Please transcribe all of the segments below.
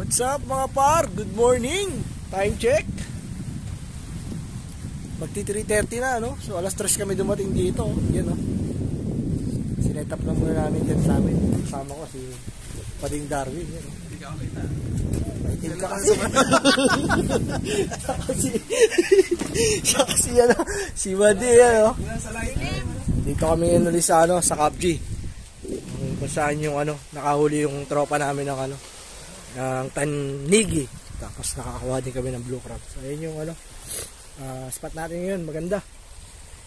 What's up mga par? Good morning! Time check. Magti 3:30 na, no? So alas 3 kami dumating dito. Yan, no? Sinetap na muna namin dyan sa amin. Kasama ko si Pading Darwin. Yan, no? Hindi ka ako kita. Maitim ka kasi. Siya kasi yan, no? Si Buddy, yan, no? Dito kami inulit sa, sa Capji. Kung saan yung, nakahuli yung tropa namin ng, ng Tanigi. Tapos nakakakuha din kami ng blue crab. So ayun yung spot natin ngayon, maganda.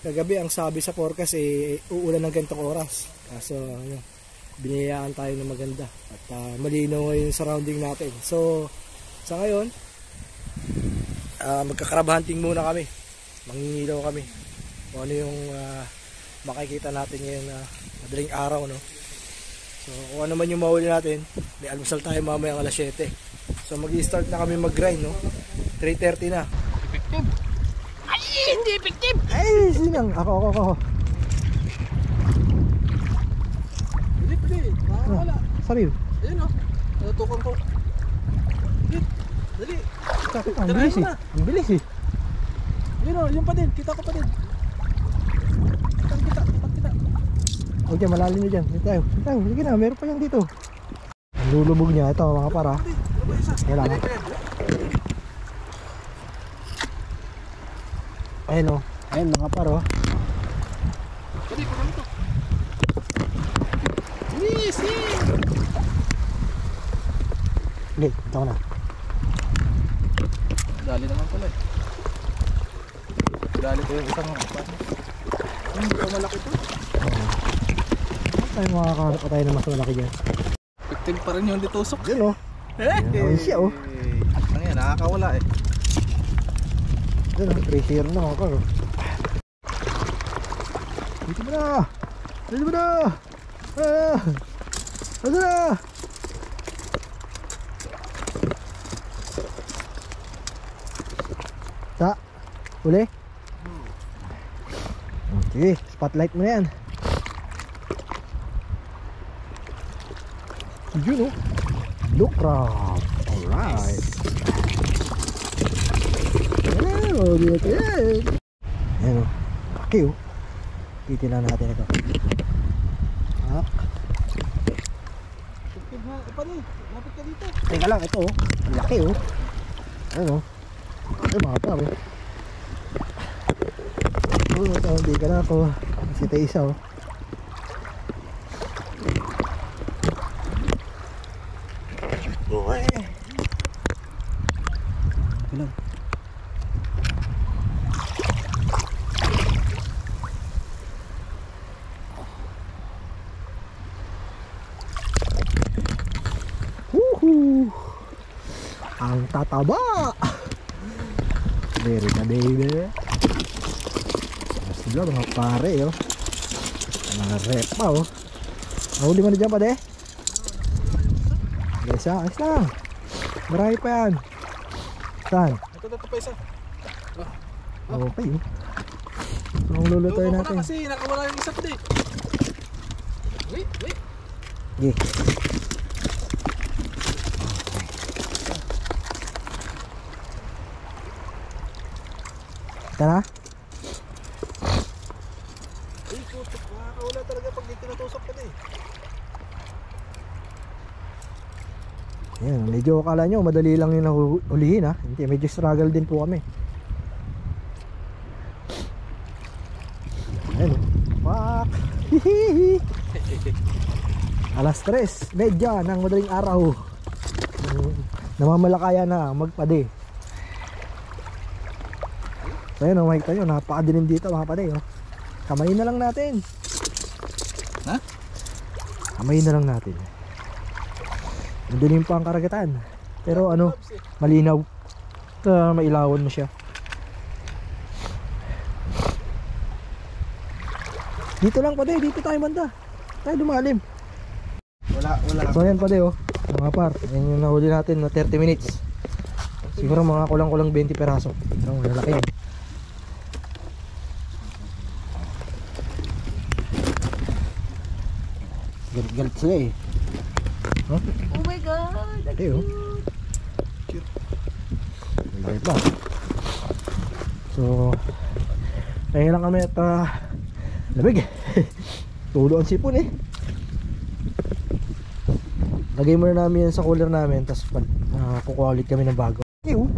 Kagabi ang sabi sa forecast uulan ng ganitong oras. Kaso biniyayaan tayo ng maganda at malinaw yung surrounding natin. So sa ngayon magka-crab hunting muna kami. Mangingilaw kami. Kung ano yung makikita natin ngayon madaling araw, no? So kung ano man yung mahuli natin, may almusal tayo mamaya alas 7. So mag-i-start na kami mag-grind, no? 3:30 na. Effective. Ay, hindi effective. Ay, sinang. Ako. Pwede. Wala. Saril. Ayun, no? Natutukan ko. Dali. Ang bilis eh. Ang bilis eh. Ayun, no? Yung pa din. Kita ko pa din. Kita. O dyan, malalim nyo dyan. Dito tayo. Sige na, meron pa yan dito. Ang lulubog niya. Ito mga para. Kailangan. Ayun o. Ayun mga paro. Pwede ko naman ito. Easy. Hindi, ito ko na. Dali naman pala eh. Dali ko yung isang hindi ko malaki ito. Tayo makakahanap pa tayo na mas malaki dyan. Effective pa rin yung ditusok. Yun o. Ayun siya o. Ang yan, nakakawala eh. Yun o, 3-0 na mga karo. Dito mo na! Dito mo na! Dito na! Sa? Uli? Okay, spotlight mo na yan. Yun o. Blue crab. Alright. Ayan o. Laki o. Titinan natin ito. Hak. Lapit ka dito. Teka lang, ito o. Laki o. Ayan o. Ay mga pare. Ito, hindi ka na ako. Si Teisa o. Ang tataba. Very na baby. Sila mga pare oh. Mga repa oh. Nahuli mo na dyan pa de. Isa, ayos lang. Marami pa yan. Saan? Ito pa isa. Okay oh. So ang lulutuin natin kasi nakawala yung isa pa de. Wait. Okay. Ito na? Ay, putok. Nakakawala talaga pag di tinutusok ka din. Ayan, medyo akala nyo madali lang yung nahulihin ha. Hindi, medyo struggle din po kami. Ayan o. Wak! Hihihi! Alas 3, medya ng madaling araw. Namamalakaya na magpade. So yun, makikita nyo, napakadilim dito mga pade oh. Kamayin na lang natin. Ha? Kamayin na lang natin. Madilim pa ang karagatan. Pero malinaw. Mailawan mo siya. Dito lang pade, dito tayo banda. Tayo dumalim. Wala. So yan pade oh. Mga par, yan yung nahuli natin na 30 minutes. Siguro mga kulang-kulang 20 peraso. Pero malalaki yan. Galit sila eh. Huh? Oh my god, that's cute. Wait lang. So ngayon lang kami at lamig. Tulo ang sipon eh. Lagay muna namin yan sa cooler namin, tapos kukuha ulit kami ng bago. Ayun,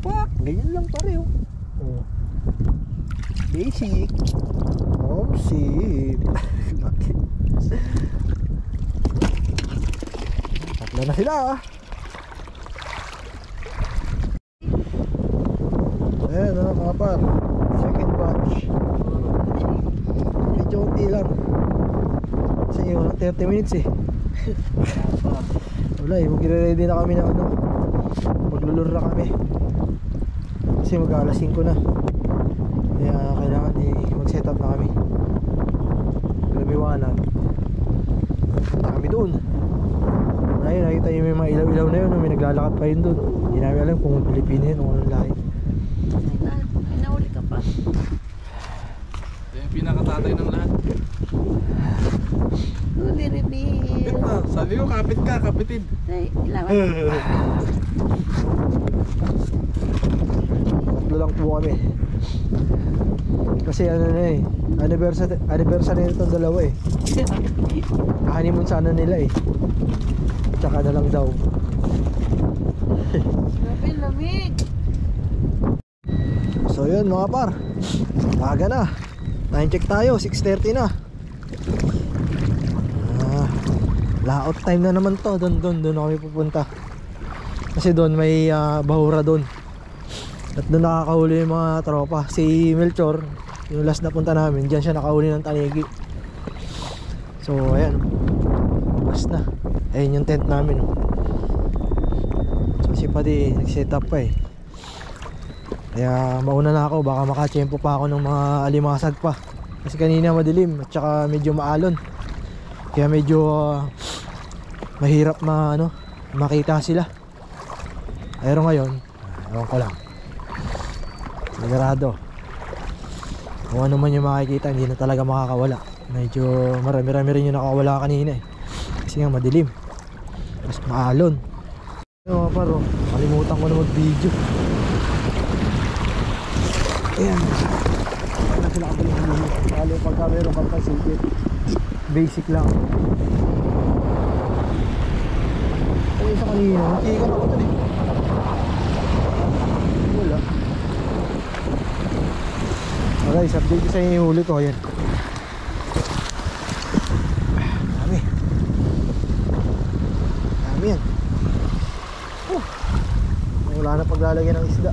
pak, ganyan lang pare oh. Basic. Sip. Tatlo na sila. Ayan mga par, second batch. Medyo unti lang. Kasi yun, 30 minutes eh. Wala eh, magre-ready na kami ng ano, maglulur na kami kasi mag-alas 5 na. Kaya kailangan mag-set up na kami. Lumiwanag. Punta kami doon. Ayun, nakita nyo may mga ilaw-ilaw na yun, may naglalakad pa yun doon. Hindi namin alam kung Pilipino yun o anong lahi. Ay, nahuli ka pa. Ito yung pinakatatay ng lahat. Huli reveal. Sabi ko, kapit ka, kapitid. Ay, ilawan. Tatlo lang po kami. Kasi ano na eh, anniversary nitong dalawa eh. Honeymoon sana nila eh. Tsaka na lang daw. Grabe, lamig. So yun mga par, aga na. Time check tayo, 6:30 na. Layout time na naman to. Doon kami pupunta. Kasi doon may bahura doon. At doon nakakahuli yung mga tropa. Si Melchor, yung last na punta namin, diyan siya nakahuli ng tanigi. So ayan, bas na. Ayun yung tent namin oh. So si Padi nag-set up pa eh. Kaya mauna na ako, baka makatsyempo pa ako ng mga alimasag pa. Kasi kanina madilim at saka medyo maalon. Kaya medyo mahirap makita sila. Pero ngayon, ewan ko lang, sigurado kung ano man yung makikita, hindi na talaga makakawala. Medyo marami-rami rin yung nakawala kanina eh. Kasi nga madilim, mas maalon. Mga paro, kalimutan ko na mag-video. Ayan, wala sila kabalihan. Lalo pagka meron kang pasigit, basic lang. Ay, isa kanina, makikan ako dun eh. Wala. Okay, update ko sa inyo yung huli ko. Ayan, dami yan. Wala na paglalagyan ng isda.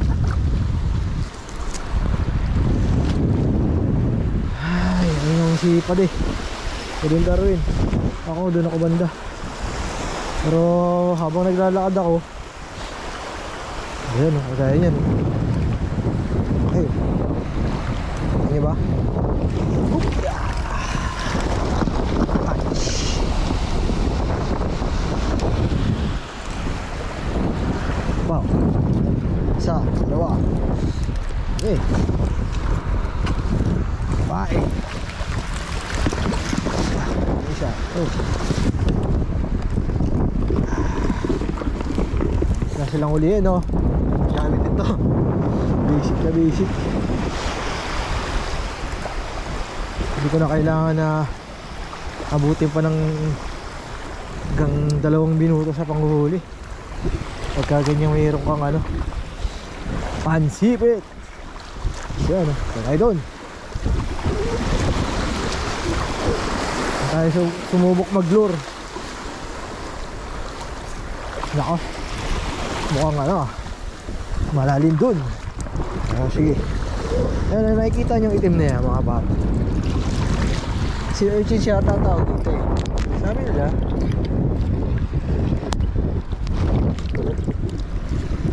Ay, ayun yung sipad eh. Doon Darwin, ako doon ako banda. Pero habang naglalakad ako, ayan, kagaya yan. Okay, hindi ba? Wow, isa, dalawa. Okay, bye. Isa, oh. Wala silang ulihin, no? Gamit ito. Basic na basic. Hindi ko na kailangan na abutin pa ng hanggang 2 minuto sa panghuhuli. Pagka ganyan mayroon kang pansipit. Yan, kaya doon tayo sumubok mag-lure. Nako, mukhang malalim dun. Sige, yan, nakikita nyo yung itim na yan mga bata. Si urchin siya tatawag dito eh. Sabi nila,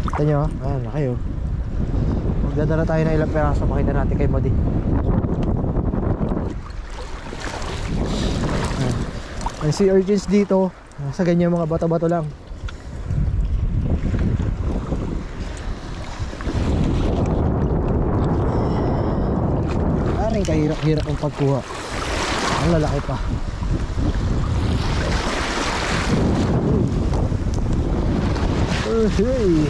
kita nyo ayan na kayo. Magdadala tayo ng ilang peraso, makita natin kay Madi. Ang sea urchins dito sa ganyan mga bato-bato lang. Aring kahirap-hirap ang pagkuha. Ang lalaki pa. Okay.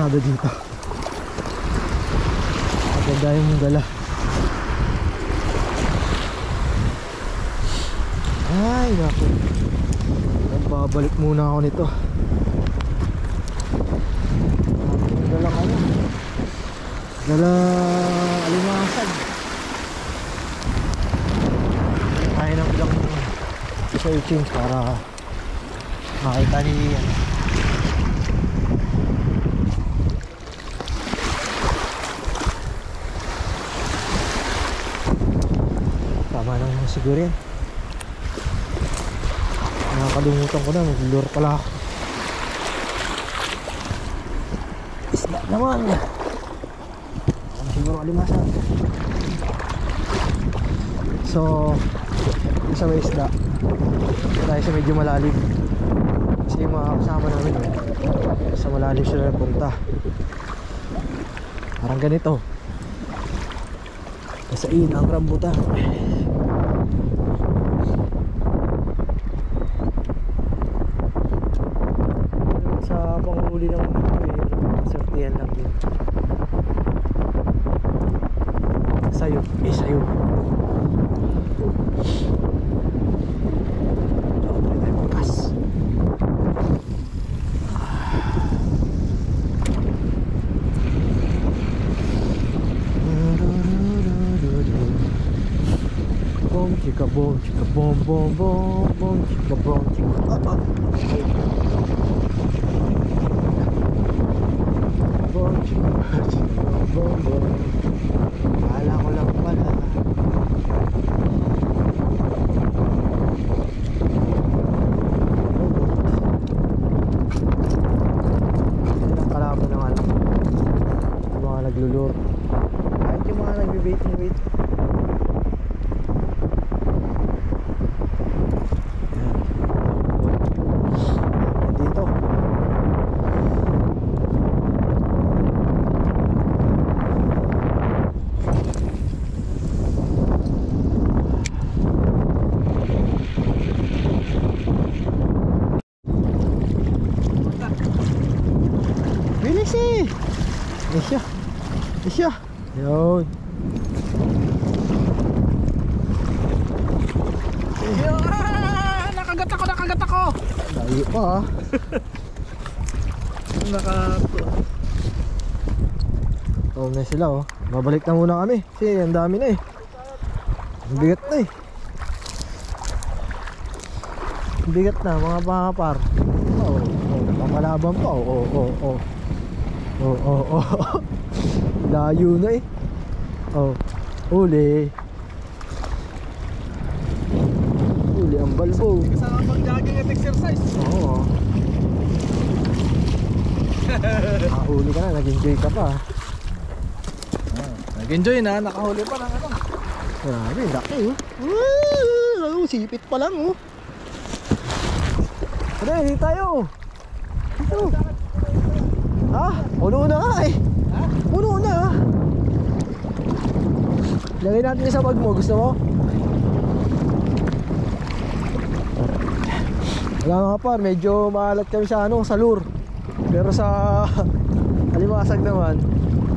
sigurado dito. Maganda yung dala. Ay naku, babalik muna ako nito. Dalang ano, dala alimasag. Kaya na bilang searching para makita ni ano. Tama naman siguro yan. Nakakalimutan ko na, mag-lure pala ako. Isda naman. Siguro alimasag. So isa may isda tayo sa medyo malalim kasi yung mga kasama namin sa malalim sila napunta. Parang ganito, nasain ang rambutan. Sa panghuli ng sertihan lang din. Sayo, sayo. Chika boom, chika boom, boom, boom, boom, chika boom, chika. Boom, chika, chika, boom, boom. Kala ko lang pala. Yan ang kalaban ng alam. Yung mga naglulure. Kahit yung mga nagbibait. Isya. Yun. Nakagat ako. Layo pa ah. Oh, na sila oh. Babalik na muna kami kasi ang dami na eh. Ang bigat na eh. Ang bigat na mga pangapar. Papalaban pa oh. Layo na eh. Oh, uli ang balbo. Kasama pag-jogging at exercise. Oo. Nakahuli ka na, nag-enjoy ka pa. Nag-enjoy na, nakahuli pa ng ano. Grabe, laki oh. Sipit pa lang oh. Ano, hindi tayo. Dito. Puno na nga eh. Puno na. Lagay natin sa bag mo, gusto mo? Wala nga pa, medyo maalat kami sa ano, sa lure. Pero sa alimasag naman,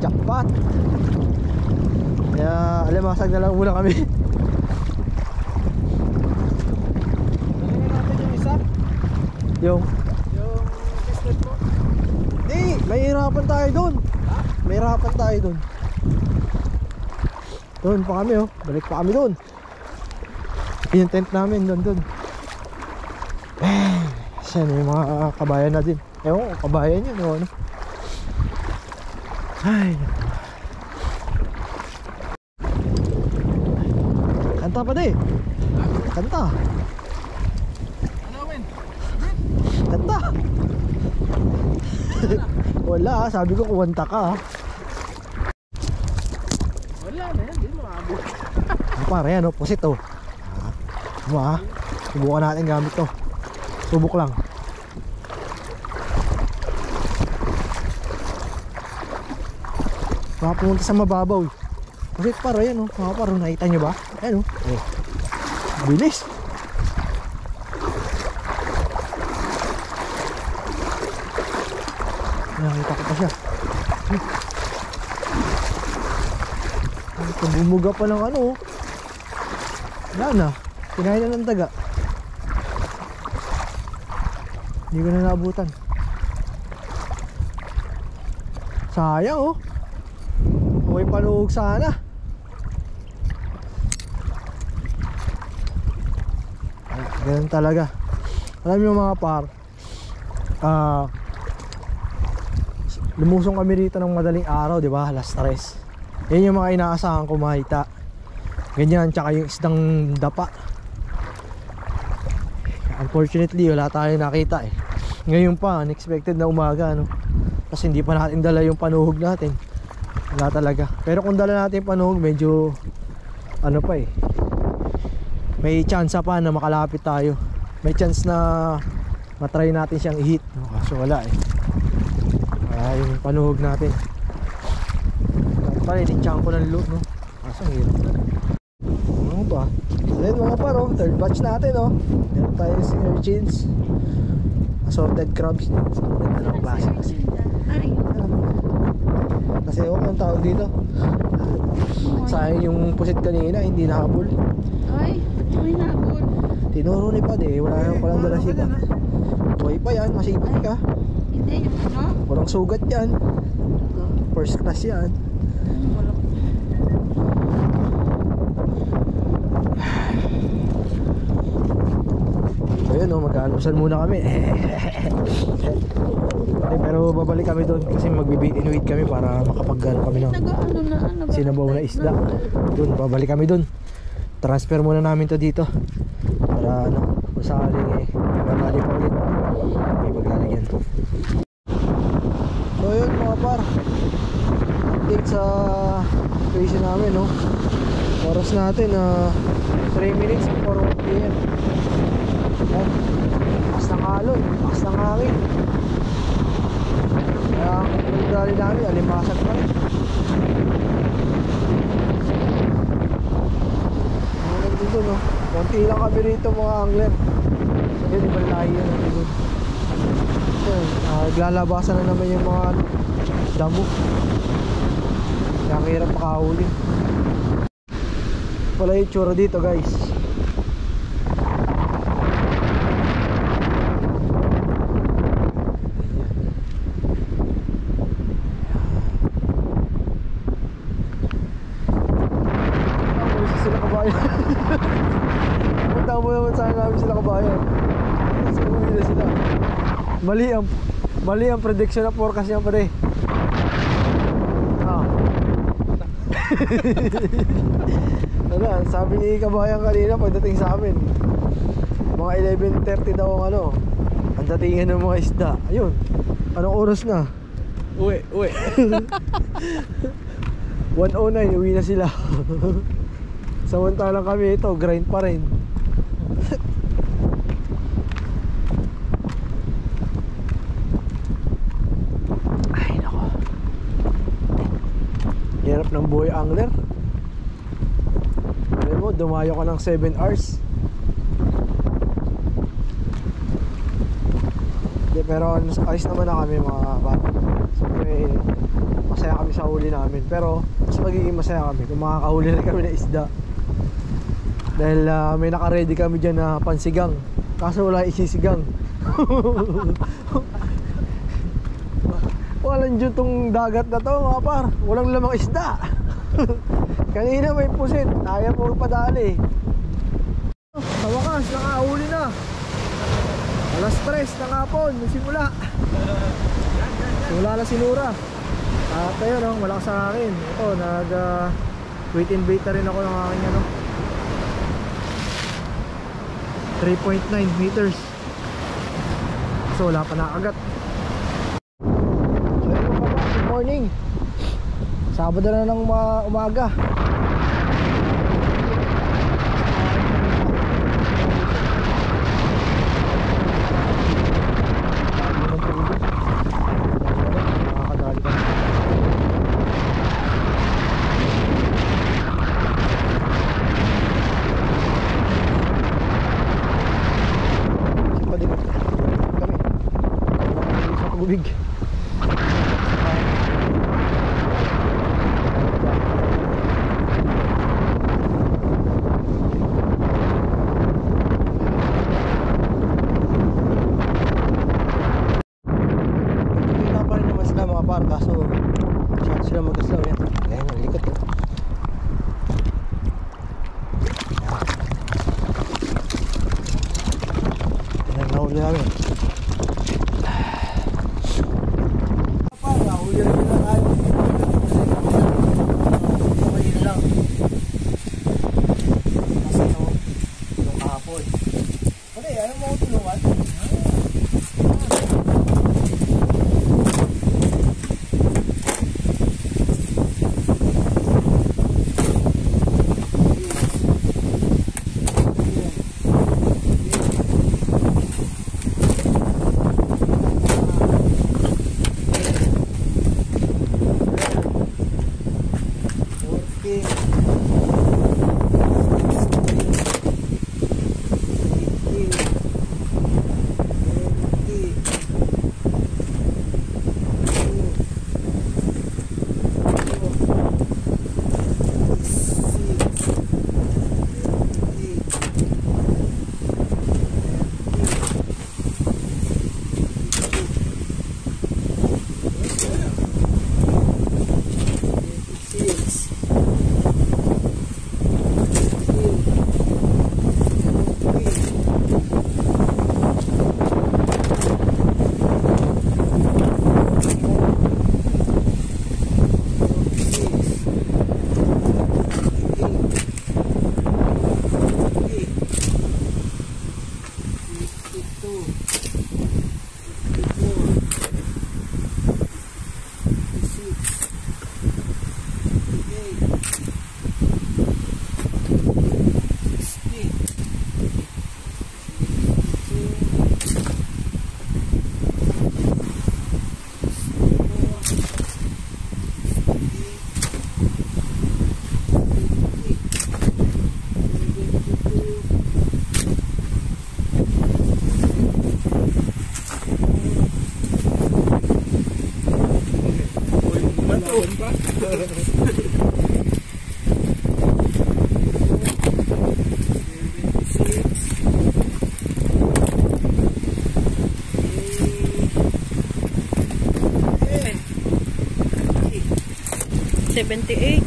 jackpot. Kaya alimasag na lang muna kami. Dalhin natin yung isa. Yung casket mo. Di, may hirapan tayo doon. May hirapan tayo doon. Doon pa kami oh. Balik pa kami doon. Yung tent namin doon. Saan may mga kabayan na din. Ewan ko, kabayan yun o ano. Ay, kanta pa di. Kanta. Ano, Win? Kanta. Wala, sabi ko kuwanta ka. Wala na yan, di mo maabot. Pare, ano, pusit oh. Subukan natin gamit to. Subok lang. Makapunta sa mababaw. Pusit pare, yan oh. Mga paro, nakita nyo ba? Ayan oh. Bilis. Nakita ko pa siya. Bumuga pa ng ano. Wala na. Kinain na ng daga. Hindi ko na naabutan. Sayang oh. May panuhog sana. Ganun talaga. Alam niyo mga par, lumusong kami rito ng madaling araw, di ba? Alas 3. Yan yung mga inaasahan ko makita. Ganyan, tsaka yung isdang dapa. Unfortunately, wala tayo nakita eh. Ngayon pa, unexpected na umaga, no? Kasi hindi pa natin dala yung panuhog natin. Wala talaga. Pero kung dala natin yung panuhog, medyo ano pa eh, may chance pa na makalapit tayo. May chance na matry natin siyang i-hit, no? Kaso wala eh. Yung panuhog natin pala, itintiyan ko ng loot, no? Kaso ang hirap na. Ano ba? Then mga paro, third batch natin, no? Meron tayo si urchins, assorted crabs. Ganda ng klase kasi. Kasi ako ang tawag dito. Sayang yung pusit kanina, hindi nakahabol. Ay, may nabot. Tinuro ni Pad eh, wala naman palang dala siya. Buhay pa yan, masipag ka. Hindi, yung ano? Walang sugat yan. First class yan. Ayun o, mag-aalusan muna kami. Pero babalik kami doon kasi magbe-bait and wait kami para makapag-ano kami ng sinabaw na isda. Doon, babalik kami doon. Transfer muna namin to dito para ano, kung sakaling maglalagay pa ulit, may maglalagyan. So yun mga par, update sa situation namin, no? Oras natin 3 minutes before 1 PM. Lakas ng alon, lakas ng hangin. Kaya ang pagdali namin, alimasag pa rin. Dito, no? Konti lang kami rito mga angler. So yun, ibang lahi yun ang likod. So naglalabasan na naman yung mga damo. Kaya ang hirap makahuli. Wala yung tsura dito guys. Tama naman sana namin sila kabayan. Kasi uwi na sila. Mali ang prediction na forecast niya pare. Ano, sabi ni kabayan kanina pagdating sa amin, mga 11:30 daw ang ano, ang datingan ng mga isda. Ayun, anong oras na? Uwi 1:09, uwi na sila. Samantalang kami ito, grind pa rin. Ay nako, hirap ng buhay angler. Alam mo, dumayo ka ng 7 hours. Pero ayos naman na kami mga bata. Siyempre masaya kami sa huli namin. Pero mas magiging masaya kami kung makakahuli na kami ng isda. Dahil may naka-ready kami dyan na pansigang. Kaso wala isisigang. Walang dyan tong dagat na to mga par. Walang lamang isda. Kanina may pusit, ayaw mo padali. Sa wakas, nakahuli na. Alas 3 ng hapon, nagsimula. Wala na sinura. At ayun, no, malakas sa akin. Ito, weight and bait na rin ako ng aking ano, 3.9 meters. So wala pa nakagat. So ayun mga pa, good morning. Sabado na ng umaga. Big. 78.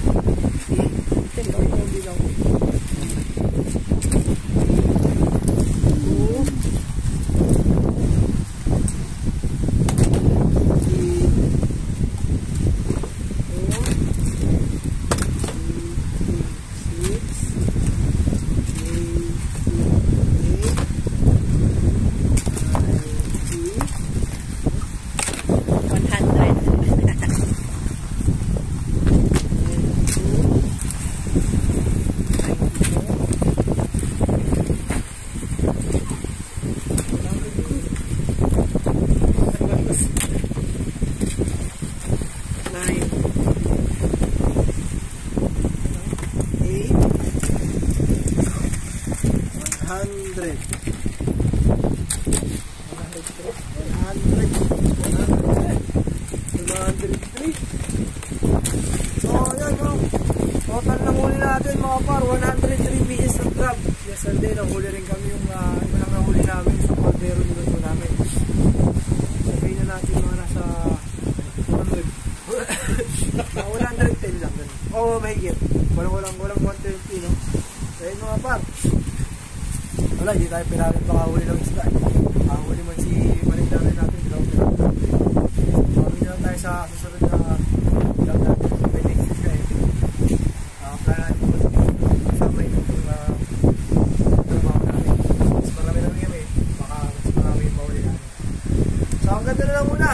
Total na huli natin mga par, 103 pieces of crab. Yesterday nahuli rin kami yung iba lang nahuli namin sa Caldero niluto namin. Sabihin na natin mga nasa 110 lang. Oo, mahigit. Walang 120, no? Kaya mga par, wala, hindi tayo pinarin pakahuli ng isda. Pakahuli man si Marindarin natin, dilaw natin. Pagawin na lang tayo sa susunod na vlog natin. May next week na kaya natin kasama yung trabaho natin. Mas marami kami, baka mas marami yung pauli natin. So hanggang na lang muna.